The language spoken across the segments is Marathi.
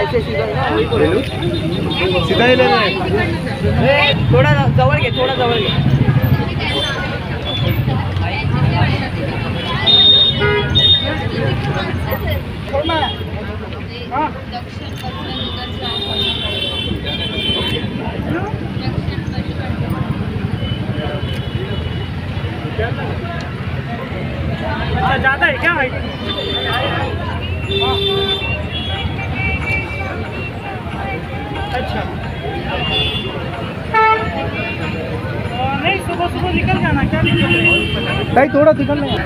ऐसे सीधा सीधा ही ले रहे हैं। थोड़ा जवळ घे, थोड़ा जवळ घे। ज़्यादा है क्या भाई? अच्छा नहीं, सुबह सुबह निकल जाना, क्या नहीं थोड़ा निकलना है।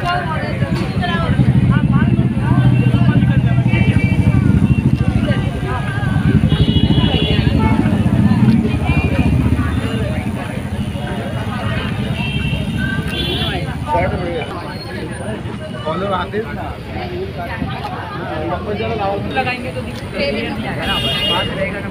लगाएंगे तो बात रहेगा ना।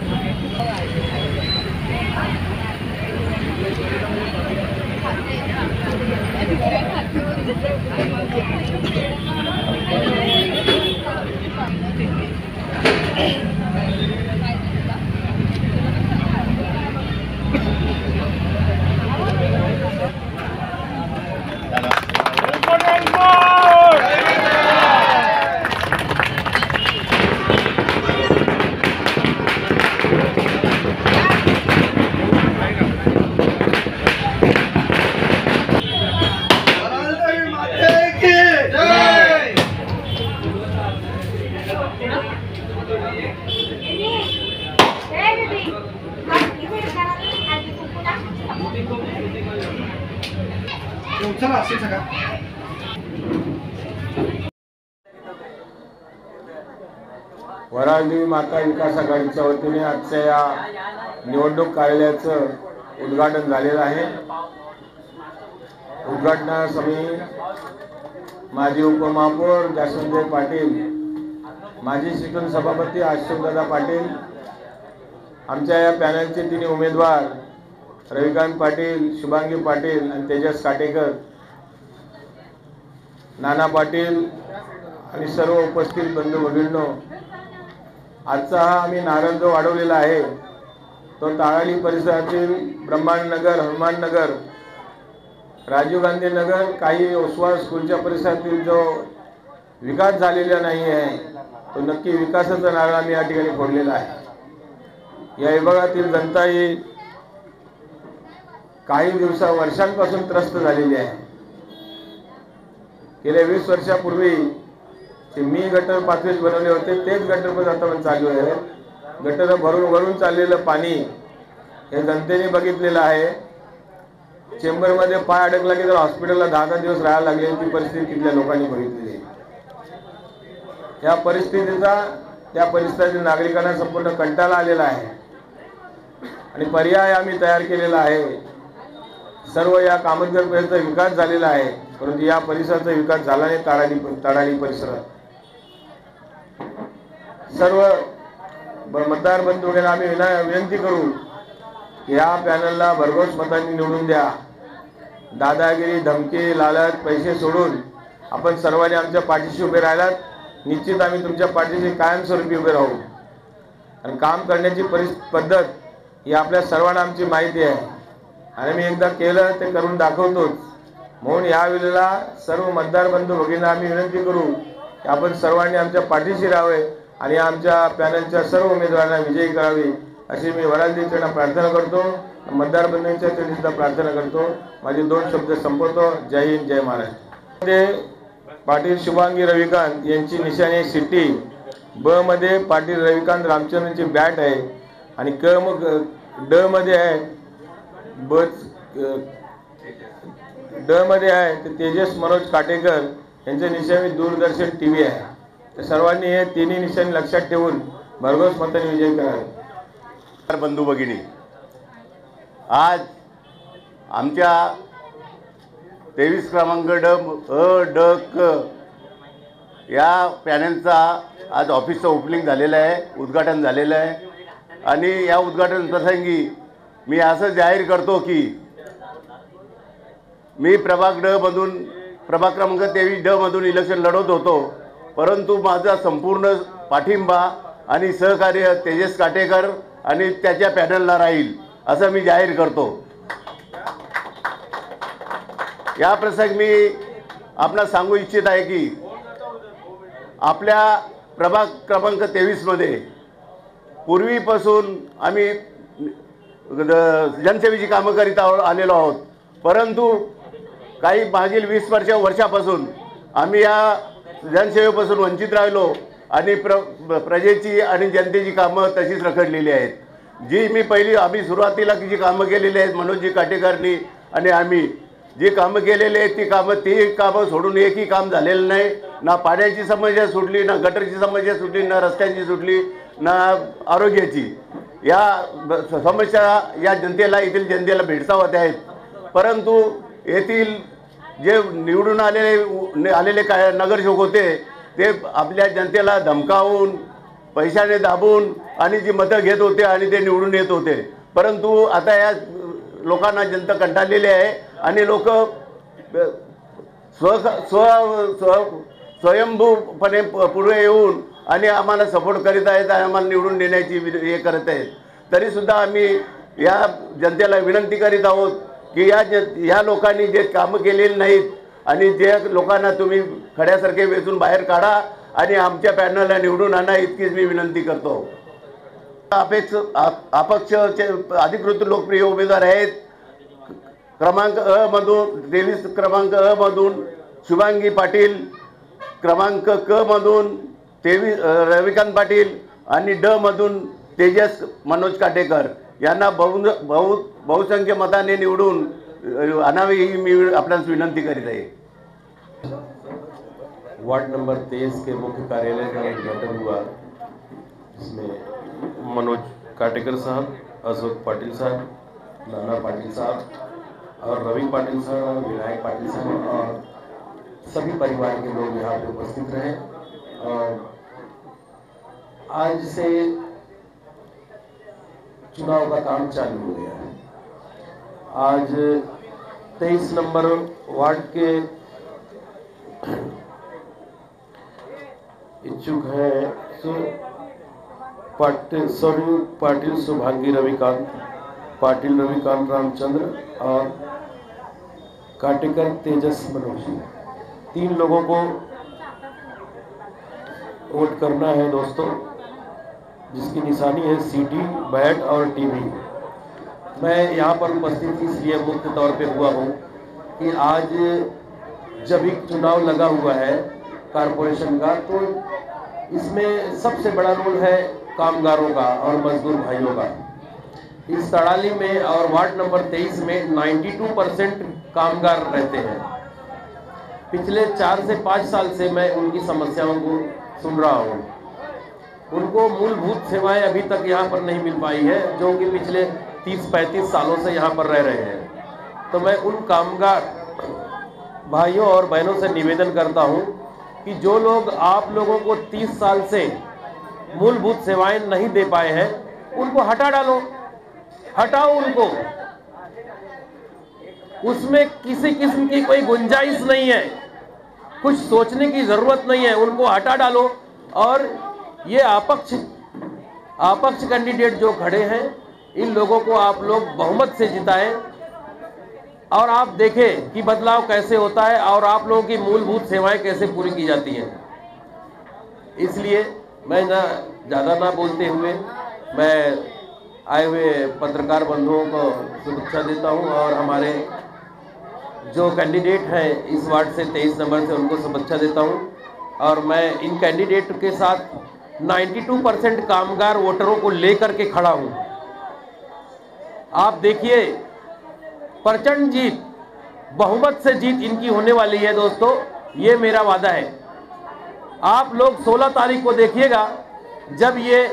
वराळदेवी माता विकास आघाडीच्या वतीने आजच्या या निवडणूक कार्यालयाचं उद्घाटन झालेलं आहे। उद्घाटनासमयी माजी उपमहापौर जास्वंतभाई पाटील, माजी शिक्षण सभापती अशोकदादा पाटील, आमच्या या पॅनलचे तिन्ही उमेदवार रविकांत पाटील, शुभांगी पाटील आणि तेजस काटेकर, नाना पाटील आणि सर्व उपस्थित बंधू भगिनींनो, आजचा हा आम्ही नारळ जो वाढवलेला आहे तो ताळाली परिसरातील ब्रह्मांडनगर, हनुमाननगर, राजीव गांधी नगर, काही ओसवाल स्कूलच्या परिसरातील जो विकास झालेला नाही आहे तो नक्की विकासाचा नारळ आम्ही या ठिकाणी फोडलेला आहे। या विभागातील जनता ही काही वर्षांपासून त्रस्त झालेली आहे। गेल्या 20 वर्षापूर्वी मी गटर पाथवेज बनवले होते, तेच गटर पण आता पण चालू आहे। गटर भरून चाललेलं पाणी हे जनतेने बघितलेलं आहे। चेंबरमध्ये पाय अडकला की तर हॉस्पिटलला 10 दिवस राहायला लागले, ती परिस्थिती तिथल्या लोकांनी बघितलेली आहे। या परिस्थितीचा त्या परिसरातील नागरिकांना संपूर्ण कंटाळा आलेला आहे आणि पर्याय आम्ही तयार केलेला आहे। सर्व या कामतगरपर्यंत विकास झालेला आहे, परंतु या परिसराचा विकास झाला नाही। ताडाली परिसरात सर्व मतदार बंधूंना आम्ही विनंती करू की या पॅनलला भरघोस मतांनी निवडून द्या। दादागिरी, धमकी, लालच, पैसे सोडून आपण सर्वांनी आमच्या पाठीशी उभे राहिलात, निश्चित आम्ही तुमच्या पाठीशी कायमस्वरूपी उभे राहू। आणि काम करण्याची पद्धत ही आपल्या सर्वांना आमची माहिती आहे आणि मी एकदा केलं ते करून दाखवतोच। म्हणून यावेळेला सर्व मतदार बंधू भगिनींना आम्ही विनंती करू की आपण सर्वांनी आमच्या पाठीशी राहावे आणि आमच्या पॅनलच्या सर्व उमेदवारांना विजयी करावे अशी मी वराळदेवीच्यांना प्रार्थना करतो। मतदार बंधूंच्या चरणी सुद्धा प्रार्थना करतो। माझे 2 शब्द संपवतो। जय हिंद, जय महाराष्ट्र। पाटील शुभांगी रविकांत यांची निशाणी सिटी, ब मध्ये पाटील रविकांत रामचंद्रची बॅट आहे आणि ड मध्ये आहे ड मध्ये आहे ते तेजस मनोज काटेकर यांचे निशाणी दूरदर्शन टीव्ही आहे। तर सर्वांनी हे तिन्ही निशाणी लक्षात ठेवून भरघोस मतांनी विजय करावे। बंधू भगिनी, आज आमच्या 23 क्रमांक ड क या पॅनलचा आज ऑफिसचं ओपनिंग झालेलं आहे, उद्घाटन झालेलं आहे आणि या उद्घाटन प्रसंगी मी असं जाहीर करतो की मी प्रभाग क्रमांक 23 ड मधून इलेक्शन लढवत होतो, परंतु माझा संपूर्ण पाठिंबा आणि सहकार्य तेजस काटेकर आणि त्याच्या पॅनलला राहील असं मी जाहीर करतो। या प्रसंगी मी आपणास सांगू इच्छित आहे की आपल्या प्रभाग क्रमांक 23 मध्ये पूर्वीपासून आम्ही जनसेवेची कामं करीत आलेलो आहोत, परंतु काही मागील 20 वर्षापासून आम्ही या जनसेवेपासून वंचित राहिलो आणि प्रजेची आणि जनतेची कामं तशीच रखडलेली आहेत। जी मी आम्ही सुरुवातीला जी कामं केलेली आहेत मनोजजी काटेकरनी आणि आम्ही जी कामं केलेली आहेत ती कामं सोडून एकही काम झालेलं नाही। ना पाण्याची समस्या सुटली, ना गटरची समस्या सुटली, ना रस्त्यांची सुटली, ना आरोग्याची। या समस्या या जनतेला येथील जनतेला भेडसावत आहेत, परंतु येथील जे निवडून आलेले काय नगरसेवक होते ते आपल्या जनतेला धमकावून पैशाने दाबून आणि जी मतं घेत होते आणि ते निवडून येत होते, परंतु आता या लोकांना जनता कंटाळलेली आहे आणि लोक स्वयंभूपणे पुढे येऊन आणि आम्हाला सपोर्ट करीत आहेत आणि आम्हाला निवडून देण्याची हे करत आहेत। तरीसुद्धा आम्ही या जनतेला विनंती करीत आहोत की या लोकांनी जे कामं केलेली नाहीत आणि जे लोकांना तुम्ही खड्यासारखे वेचून बाहेर काढा आणि आमच्या पॅनलला निवडून आणा, इतकीच मी विनंती करतो। अपक्षचे अधिकृत लोकप्रिय उमेदवार आहेत क्रमांक अ मधून 23 क्रमांक अ मधून शुभांगी पाटील, क्रमांक क मधून 23 रविकांत पाटील आणि ड मधून तेजस मनोज काटेकर यांना बहुसंख्य मताने निवडून आणावे ही मी आपल्याला विनंती करीत आहे। वार्ड नंबर 23 के मुख्य कार्यालय का उद्घाटन हुआ, जिसमें मनोज काटेकर साहब, अशोक पाटिल साहब, नाना पाटिल साहब और रवि पाटिल साहब, विनायक पाटिल साहब और सभी परिवार के लोग यहाँ पे उपस्थित रहे। और आज से चुनाव का काम चालू हो गया है। आज 23 नंबर वार्ड के इच्छुक हैं स्वरूप पाटिल, शुभांगी रविकांत पाटिल, रविकांत रामचंद्र और काटेकर तेजस मनोज। 3 लोगों को वोट करना है दोस्तों, जिसकी निशानी है सीटी, बैट और टीवी। मैं यहाँ पर उपस्थित इसलिए मुख्य तौर पे हुआ हूँ कि आज जब एक चुनाव लगा हुआ है कारपोरेशन का, तो इसमें सबसे बड़ा रोल है कामगारों का और मजदूर भाइयों का। इस तड़ाली में और वार्ड नंबर 23 में 92% कामगार रहते हैं। पिछले 4 से 5 साल से मैं उनकी समस्याओं को सुन रहा हूँ। उनको मूलभूत सेवाएं अभी तक यहाँ पर नहीं मिल पाई है, जो कि पिछले 30-35 सालों से यहाँ पर रह रहे हैं। तो मैं उन कामगार भाइयों और बहनों से निवेदन करता हूँ कि जो लोग आप लोगों को 30 साल से मूलभूत सेवाएं नहीं दे पाए हैं, उनको हटा डालो, हटाओ उनको। उसमें किसी किस्म की कोई गुंजाइश नहीं है, कुछ सोचने की जरूरत नहीं है, उनको हटा डालो। और ये अपक्ष कैंडिडेट जो खड़े हैं, इन लोगों को आप लोग बहुमत से जिताएं और आप देखें कि बदलाव कैसे होता है और आप लोगों की मूलभूत सेवाएं कैसे पूरी की जाती हैं। इसलिए मैं ज़्यादा ना बोलते हुए मैं आए हुए पत्रकार बंधुओं को शुभेच्छा देता हूं और हमारे जो कैंडिडेट हैं इस वार्ड से 23 नंबर से, उनको शुभेच्छा देता हूं। और मैं इन कैंडिडेट के साथ 92% कामगार वोटरों को लेकर के खड़ा हूं। आप देखिए, प्रचंड जीत, बहुमत से जीत इनकी होने वाली है दोस्तों, ये मेरा वादा है। आप लोग 16 तारीख को देखिएगा, जब ये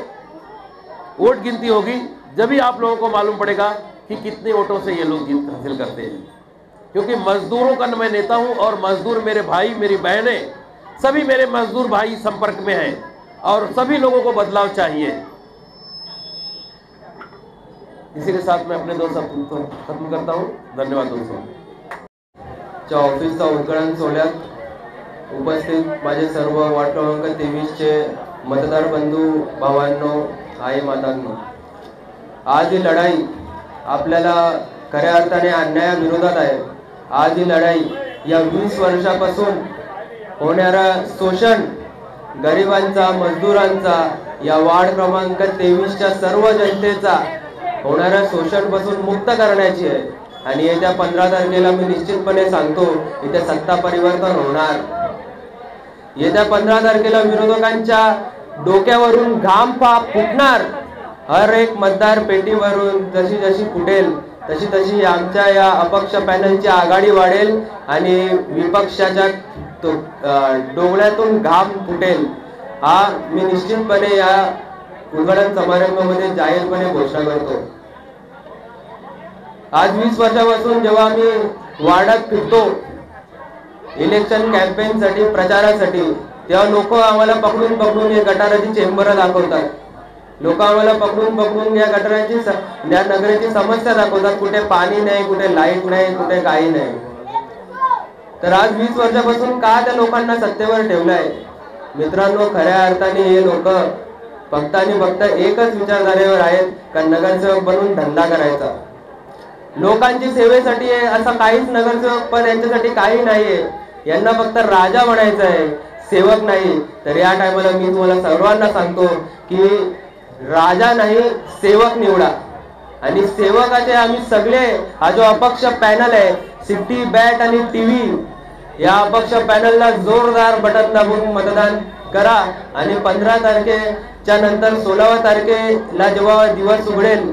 वोट गिनती होगी, जब भी आप लोगों को मालूम पड़ेगा कि कितने वोटों से ये लोग जीत हासिल करते हैं। क्योंकि मजदूरों का मैं नेता हूं और मजदूर मेरे भाई, मेरी बहनें, सभी मेरे मजदूर भाई संपर्क में हैं और सभी लोगों को बदलाव चाहिए। इसी के साथ मैं अपने 2 शब्द खत्म करता हूं। धन्यवाद दोस्तों। ऑफिसचा उद्घाटन सोहळ्यात उपस्थित माझे सर्व वार्ड क्रमांक 23 चे मतदार बंधू भावांनो, आई मातांनो, आज ही लढाई आपल्याला खऱ्या अर्थाने अन्यायाविरोधात आहे. आज ही लढाई या 20 वर्षापासून होणारा शोषण, गरिबांचा, मजदुरांचा, या वार्ड क्रमांक 23च्या सर्व जनतेचा होणाऱ्या शोषणपासून मुक्त करण्याची आहे. आणि येत्या 15 तारखेला मी निश्चितपणे सांगतो, इथे सत्ता परिवर्तन होणार. येत्या 15 तारखेला विरोधकांच्या डोक्यावरून घाम फुटणार. हर एक मतदार पेटीवरून जशी जशी फुटेल तशी तशी आमच्या या अपक्ष पॅनलची आघाडी वाढेल आणि विपक्षाच्या डोळ्यातून घाम फुटेल. हा मी निश्चितपणे या उद्घाटन समारंभामध्ये जाहीरपणे घोषणा करतो. आज 20 वर्षापासून जेव्हा मी वार्डात फिरतो इलेक्शन कॅम्पेन साठी, प्रचारासाठी, तेव्हा लोक आम्हाला पकडून पकडून या गटाराची चेंबर दाखवतात. लोक आम्हाला पकडून पकडून या गटाराची, या नगराची समस्या दाखवतात. कुठे पाणी नाही, कुठे लाईट नाही, कुठे काही नाही. तर आज 20 वर्षापासून का त्या लोकांना सत्तेवर ठेवलंय? मित्रांनो, खऱ्या अर्थाने हे लोक फक्त आणि फक्त एकच विचारधारेवर आहेत का नगरसेवक बनून धंदा करायचा. लोकांची सेवेसाठी असा काहीच नगरसेवक पण यांच्यासाठी काही नाहीये. यांना फक्त राजा बनायचं आहे, सेवक नाही. तर या टायमाला मी तुम्हाला सर्वांना सांगतो की राजा नाही, सेवक निवडा. आणि सेवकाचे आम्ही सगळे, हा जो अपक्ष पॅनल आहे, सिटी, बॅट आणि टीव्ही, या अपक्ष पॅनलला जोरदार बटन दाबून मतदान करा. आणि 15 तारखेच्या नंतर 16 तारखेला जेव्हा दिवस उघडेल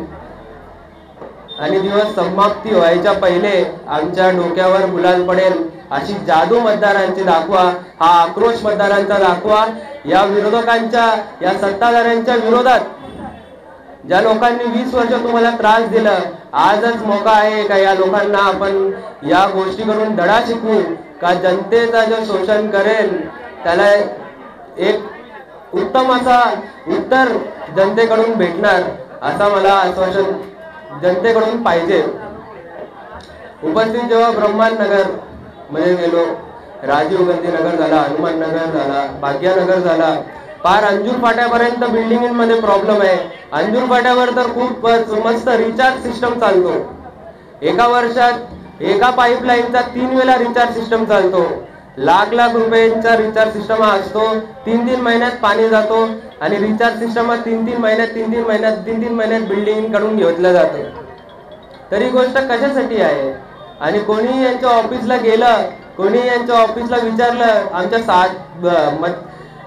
आणि दिवस समाप्ती व्हायच्या पहिले आमच्या डोक्यावर गुलाल पडेल अशी जादू मतदारांची दाखवा, हा आक्रोश मतदारांचा दाखवा. या विरोधकांच्या, या सत्ताधाऱ्यांच्या विरोधात ज्या लोकांनी 20 वर्ष तुम्हाला त्रास दिला, आजच मौका आहे का या लोकांना आपण या गोष्टी करून धडा शिकवू का जनतेचा जो शोषण करेल त्याला एक उत्तम असा उत्तर जनतेकडून भेटणार, असा मला आश्वासन जनतेकडून पाहिजे. उपस्थित जेव्हा ब्रह्मांड नगर मध्ये गेलो, राजीव गांधी नगर झाला, हनुमान नगर झाला, भाग्यनगर झाला, पार अंजूर फाट्यापर्यंत बिल्डिंगमध्ये प्रॉब्लेम आहे. अंजूर फाट्यावर तर खूप मस्त रिचार्ज सिस्टम चालतो. एका वर्षात एका पाईपलाईनचा 3 वेळा रिचार्ज सिस्टम चालतो. लाख लाख रुपयांचा रिचार्ज सिस्टम असतो. 3-3 महिन्यात पाणी जातो आणि रिचार्ज सिस्टम 3-3 महिन्यात बिल्डिंग कडून घेतलं जातं. तरी गोष्ट कशासाठी आहे? आणि कोणी यांच्या ऑफिसला गेलं, कोणी यांच्या ऑफिसला विचारलं, आमच्या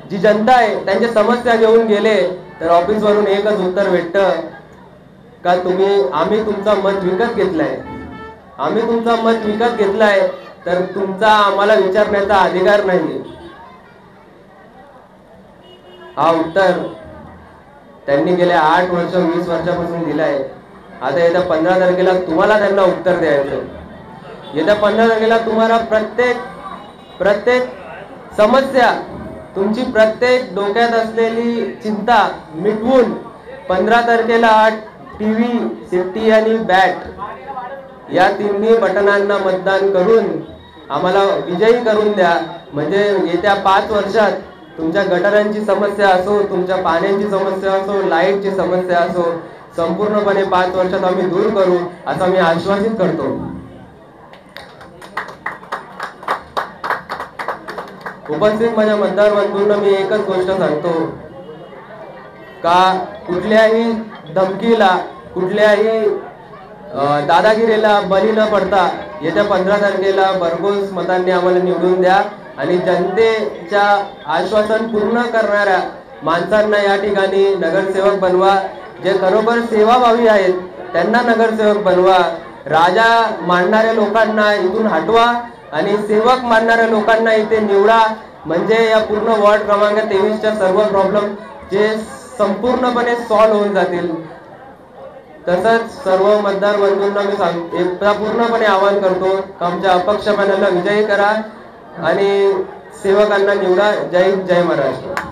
जी जनता आहे त्यांच्या समस्या घेऊन गेले, तर ऑफिस वरून एकच उत्तर भेटतं का आम्ही तुमचा मत विकत घेतलाय. आम्ही तुमचा मत विकत घेतलाय तर तुमचा आम्हाला विचारण्याचा अधिकार नाही. हा उत्तर त्यांनी गेल्या 8 वर्ष 20 वर्षापासून दिलाय. आता येत्या 15 तारखेला तुम्हाला त्यांना उत्तर द्यायचं. येत्या 15 तारखेला तुम्हाला प्रत्येक समस्या, तुमची प्रत्येक डोक्यात असलेली चिंता मिटवून 15 तारखेला टीव्ही, सिटी आणि बॅट या 3 बटनांना मतदान करून आम्हाला विजयी करून द्या. म्हणजे येत्या 5 वर्षात तुमच्या गटारांची समस्या असो, तुमच्या पाण्याची समस्या असो, लाईटची समस्या असो, संपूर्णपणे 5 वर्षात आम्ही दूर करू असं मी आश्वासित करतो. उपस्थित माझ्या मतदार बंधूंना मी एकच गोष्ट सांगतो का कुठल्याही धमकीला, कुठल्याही दादागिरीला बळी न पडता येत्या 15 तारखेला भरघोस मतांनी आम्हाला निवडून द्या. आणि जनतेच्या आश्वासन पूर्ण करणाऱ्या माणसांना या ठिकाणी नगरसेवक बनवा. जे खरोखर सेवाभावी आहेत त्यांना नगरसेवक बनवा. राजा मानणाऱ्या लोकांना इथून हटवा आणि सेवक मानणाऱ्या लोकांना इथे निवडा. म्हणजे या पूर्ण वॉर्ड क्रमांक 23च्या सर्व प्रॉब्लेम जे संपूर्णपणे सॉल्व्ह होऊन जातील. तसंच सर्व मतदार बंधूंना मी पूर्णपणे आवाहन करतो की आमच्या अपक्ष पॅनलला विजयी करा आणि सेवकांना निवडा. जय हिंद, जय महाराष्ट्र.